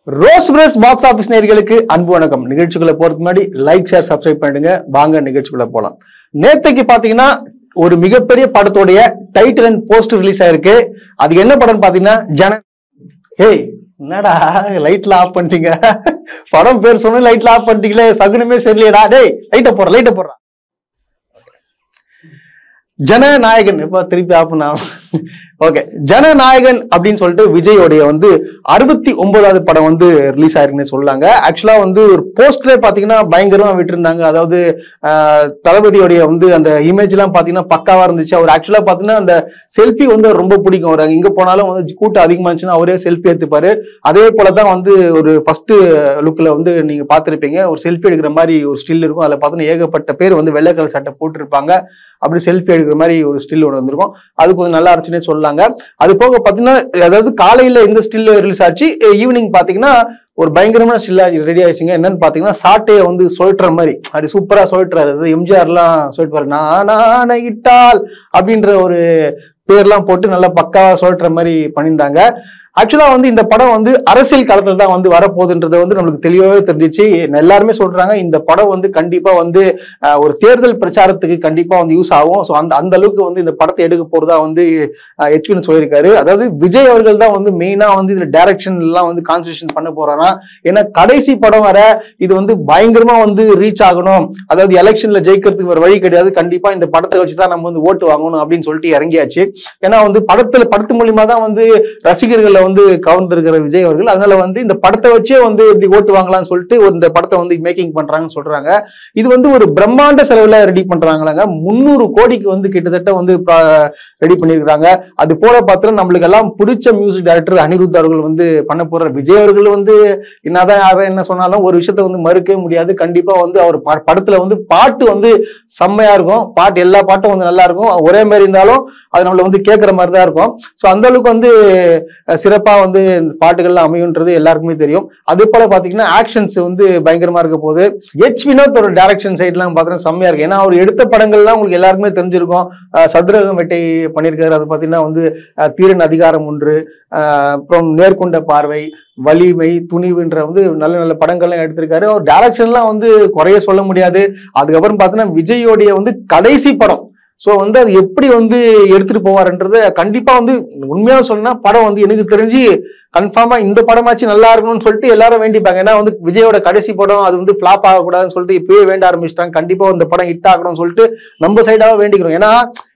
Rose press box office நேயர்களுக்கு அன்பு வணக்கம். நிகழ்ச்சிக்குள்ள போறதுக்கு முன்னாடி லைக் ஷேர் சப்ஸ்கிரைப் பண்ணுங்க. வாங்க நிகழ்ச்சிக்குள்ள போலாம். நேத்தைக்கு பாத்தீங்கன்னா ஒரு மிகப்பெரிய படத்தோடைய டைட்டில் அண்ட் போஸ்டர் ரிலீஸ் ஆயிருக்கு. அது என்ன படம் பாத்தீங்கன்னா ஜன. ஹேய் என்னடா லைட்ல ஆஃப் பண்ணிட்டீங்க? படம் பேர் சொன்ன லைட்ல ஆஃப் பண்ணிட்டீங்களே, சகுனமே சரியில்லையடா. டேய் லைட்ட போடுறா. ஜனநாயகன் இப்ப திருப்பி ஆஃப் பண்ண. ஓகே, ஜனநாயகன் அப்படின்னு சொல்லிட்டு விஜயோடைய 69வது படம் ரிலீஸ் ஆயிருக்குன்னு சொல்லாங்க. ஆக்சுவலா ஒரு போஸ்டரே பாத்தீங்கன்னா பயங்கரமா விட்டுருந்தாங்க. அதாவது தளபதியோடைய அந்த இமேஜ் எல்லாம் பாத்தீங்கன்னா பக்காவா இருந்துச்சு. அவர் ஆக்சுவலா பாத்தீங்கன்னா அந்த செல்ஃபி ரொம்ப பிடிக்கும். அவர் எங்க போனாலும் கூட்டம் அதிகமா இருந்துச்சுன்னா அவரே செல்ஃபி எடுத்துப்பாரு. அதே போலதான் ஒரு ஃபர்ஸ்ட் லுக்ல நீங்க பாத்திருப்பீங்க. ஒரு செல்ஃபி எடுக்கிற மாதிரி ஒரு ஸ்டில் இருக்கும். அதுல பாத்தீங்கன்னா ஏகப்பட்ட பேர் வெள்ளை கலர் சட்டை போட்டிருப்பாங்க. அப்படி செல்ஃபி எடுக்கிற மாதிரி ஒரு ஸ்டில் ஒன்று வந்திருக்கும். அது கொஞ்சம் நல்லா இருந்துச்சுன்னே சொல்லலாங்க. அது போக பாத்தீங்கன்னா அதாவது காலையில இந்த ஸ்டில் ரிலீஸ் ஆச்சு. ஈவினிங் பாத்தீங்கன்னா ஒரு பயங்கரமான ஸ்டில் ரெடி ஆயிடுச்சுங்க. என்னன்னு பாத்தீங்கன்னா சாட்டையை சொல்ற மாதிரி அப்படி சூப்பரா சொல்லிட்டுறாரு. எம்ஜிஆர் எல்லாம் சொல்லிட்டு நான இட்டால் அப்படின்ற ஒரு பேர்லாம் போட்டு நல்லா பக்காவா சொல்ற மாதிரி பண்ணியிருந்தாங்க. ஆக்சுவலா இந்த படம் அரசியல் காலத்துல தான் வரப்போகுதுன்றது நம்மளுக்கு தெளிவாவே தெரிஞ்சிச்சு. எல்லாருமே சொல்றாங்க இந்த படம் கண்டிப்பா ஒரு தேர்தல் பிரச்சாரத்துக்கு கண்டிப்பா யூஸ் ஆகும். ஸோ அந்த அளவுக்கு இந்த படத்தை எடுக்க போறதா எச்வின் சொல்லியிருக்காரு. அதாவது விஜய் அவர்கள் தான் மெயினா இதுல டைரக்ஷன் எல்லாம் கான்சன்ட்ரேஷன் பண்ண போறாரா. ஏன்னா கடைசி படம் வர இது பயங்கரமா ரீச் ஆகணும். அதாவது எலெக்ஷன்ல ஜெயிக்கிறதுக்கு ஒரு வழி கிடையாது. கண்டிப்பா இந்த படத்தை வச்சுதான் நம்ம ஓட்டு வாங்கணும் அப்படின்னு சொல்லிட்டு இறங்கியாச்சு. ஏன்னா படத்து மூலியமா தான் ரசிகர்களை கவர்ந்திருக்கிற விஜய் அவர்கள். அதனால இந்த படத்தை வச்சே இப்படி ஓட்டு வாங்கலாம்னு சொல்லிட்டு இந்த படத்தை மேக்கிங் பண்றாங்கன்னு சொல்றாங்க. இது ஒரு பிரம்மாண்ட செலவுல ரெடி பண்றாங்களாங்க. 300 கோடிக்கு கிட்டத்தட்ட ரெடி பண்ணிருக்காங்க. அது போல பார்த்தா நம்மளுக்கு எல்லாம் பிடிச்ச மியூசிக் டைரக்டர் அனிருத் அவர்கள் பண்ண போற விஜய் அவர்கள் என்னதான் யாரும் என்ன சொன்னாலும் ஒரு விஷயத்த மறுக்கவே முடியாது. கண்டிப்பா அவர் படத்துல பாட்டு செம்மையா இருக்கும். பாட்டு எல்லா பாட்டும் நல்லா இருக்கும். ஒரே மாதிரி இருந்தாலும் அது நம்மள கேட்கிற மாதிரி தான் இருக்கும். ஸோ அந்த அளவுக்கு சிறப்பா பாட்டுகள்லாம் அமையுன்றது எல்லாருக்குமே தெரியும். அதே போல பாத்தீங்கன்னா ஆக்ஷன்ஸ் பயங்கரமா இருக்க போது. எச் வினோத் ஒரு டைரக்ஷன் சைட் எல்லாம் பாத்தீங்கன்னா செம்மையா இருக்கு. ஏன்னா அவர் எடுத்த படங்கள்லாம் உங்களுக்கு எல்லாருக்குமே தெரிஞ்சிருக்கும். சதுரகம் வேட்டை பண்ணியிருக்காரு. அது பாத்தீங்கன்னா தீரன் அதிகாரம் 1, அப்புறம் நேர்கொண்ட பார்வை, வலிமை, துணிவுன்ற நல்ல நல்ல படங்கள்லாம் எடுத்திருக்காரு. அவர் டைரக்ஷன்லாம் குறைய சொல்ல முடியாது. அதுக்கப்புறம் பாத்தீங்கன்னா விஜயோடைய கடைசி படம். சோ அது எப்படி எடுத்துட்டு போவாருன்றது கண்டிப்பா உண்மையா சொன்னா படம் எனக்கு தெரிஞ்சு கன்ஃபார்மா இந்த படமாச்சு நல்லா இருக்கணும்னு சொல்லிட்டு எல்லாரும் வேண்டிப்பாங்க. ஏன்னா விஜயோட கடைசி படம் அது ஃபிளாப் ஆகக்கூடாதுன்னு சொல்லிட்டு இப்பவே வேண்ட ஆரம்பிச்சிட்டாங்க. கண்டிப்பா இந்த படம் ஹிட் ஆகணும்னு சொல்லிட்டு நம்ம சைடாக வேண்டிக்கிறோம். ஏன்னா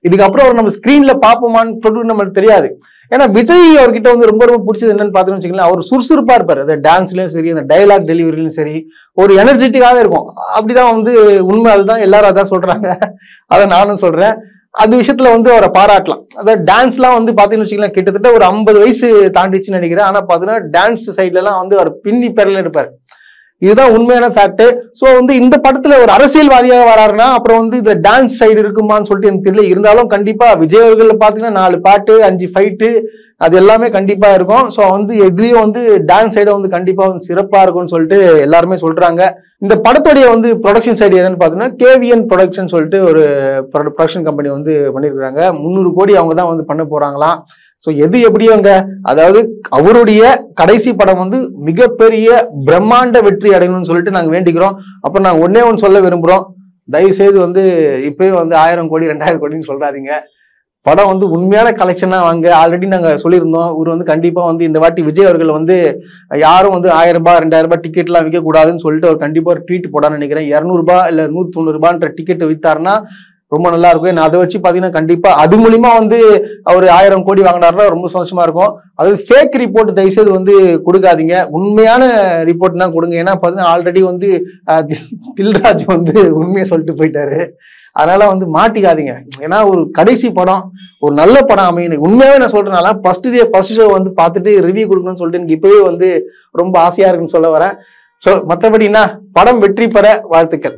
இதுக்கப்புறம் நம்ம ஸ்கிரீன்ல பாப்போமான்னு சொல்லிட்டு நம்மளுக்கு தெரியாது. ஏன்னா விஜய் அவர்கிட்ட ரொம்ப ரொம்ப பிடிச்சது என்னன்னு பாத்தீங்கன்னு வச்சுக்கலாம், அவர் சுறுசுறுப்பா இருப்பாரு. அந்த டான்ஸ்லயும் சரி, அந்த டைலாக் டெலிவரிலையும் சரி, ஒரு எனர்ஜெட்டிக்காவே இருக்கும். அப்படிதான் உண்மை. அதுதான் எல்லாரும் அதான் சொல்றாங்க. அதை நானும் சொல்றேன். அந்த விஷயத்துல அவரை பாராட்டலாம். அதாவது டான்ஸ் எல்லாம் பாத்தீங்கன்னு வச்சுக்கலாம் கிட்டத்தட்ட ஒரு 50 வயசு தாண்டிச்சுன்னு நினைக்கிறேன். ஆனா பாத்தீங்கன்னா டான்ஸ் சைட்ல எல்லாம் அவர் பின்னி பெறல எடுப்பாரு. இதுதான் உண்மையான ஃபேக்ட். சோ இந்த படத்துல ஒரு அரசியல்வாதியாக வராருன்னா அப்புறம் இதுல டான்ஸ் சைடு இருக்குமான்னு சொல்லிட்டு எனக்கு தெரியல. இருந்தாலும் கண்டிப்பா விஜய் அவர்கள் பாத்தீங்கன்னா 4 பாட்டு 5 ஃபைட்டு அது எல்லாமே கண்டிப்பா இருக்கும். சோ எதுலயும் டான்ஸ் சைடு கண்டிப்பா சிறப்பா இருக்கும்னு சொல்லிட்டு எல்லாருமே சொல்றாங்க. இந்த படத்துடைய ப்ரொடக்ஷன் சைடு என்னன்னு பாத்தீங்கன்னா கேவிஎன் ப்ரொடக்ஷன் சொல்லிட்டு ஒரு ப்ரொடக்ஷன் கம்பெனி பண்ணிருக்காங்க. 300 கோடி அவங்க தான் பண்ண போறாங்களாம். சோ எது எப்படியோங்க, அதாவது அவருடைய கடைசி படம் மிகப்பெரிய பிரம்மாண்ட வெற்றி அடையணும்னு சொல்லிட்டு நாங்க வேண்டிக்கிறோம். அப்புறம் நாங்க ஒன்னே ஒன்று சொல்ல விரும்புறோம். தயவு செய்து இப்பவே 1000 கோடி 2000 கோடின்னு சொல்றாதீங்க. படம் உண்மையான கலெக்ஷனா வாங்க. ஆல்ரெடி நாங்க சொல்லியிருந்தோம். இவர் கண்டிப்பா இந்த வாட்டி விஜய் அவர்கள் யாரும் 1000 ரூபாய் 2000 ரூபாய் டிக்கெட் எல்லாம் விற்க கூடாதுன்னு சொல்லிட்டு அவர் கண்டிப்பா ஒரு ட்வீட் போடான்னு நினைக்கிறேன். 200 ரூபாய் இல்ல 190 ரூபான்ற டிக்கெட் வித்தாருன்னா ரொம்ப நல்லா இருக்கும். நான் அதை வச்சு பாத்தீங்கன்னா கண்டிப்பா அது மூலியமா அவர் 1000 கோடி வாங்கினாருன்னா ரொம்ப சந்தோஷமா இருக்கும். அது ஃபேக் ரிப்போர்ட் தயவுசெய்து கொடுக்காதீங்க. உண்மையான ரிப்போர்ட் தான் கொடுங்க. ஏன்னா பாத்தீங்கன்னா ஆல்ரெடி தில்ராஜ் உண்மையை சொல்லிட்டு போயிட்டாரு. அதனால மாட்டிக்காதீங்க. ஏன்னா ஒரு கடைசி படம் ஒரு நல்ல படம் அமையணும். உண்மையாவே நான் சொல்றேனால ஃபர்ஸ்ட் ஷோ பார்த்துட்டு ரிவ்யூ கொடுக்கணும்னு சொல்லிட்டு எனக்கு இப்பவே ரொம்ப ஆசையா இருக்குன்னு சொல்ல வரேன். சோ மற்றபடி என்ன, படம் வெற்றி பெற வாழ்த்துக்கள்.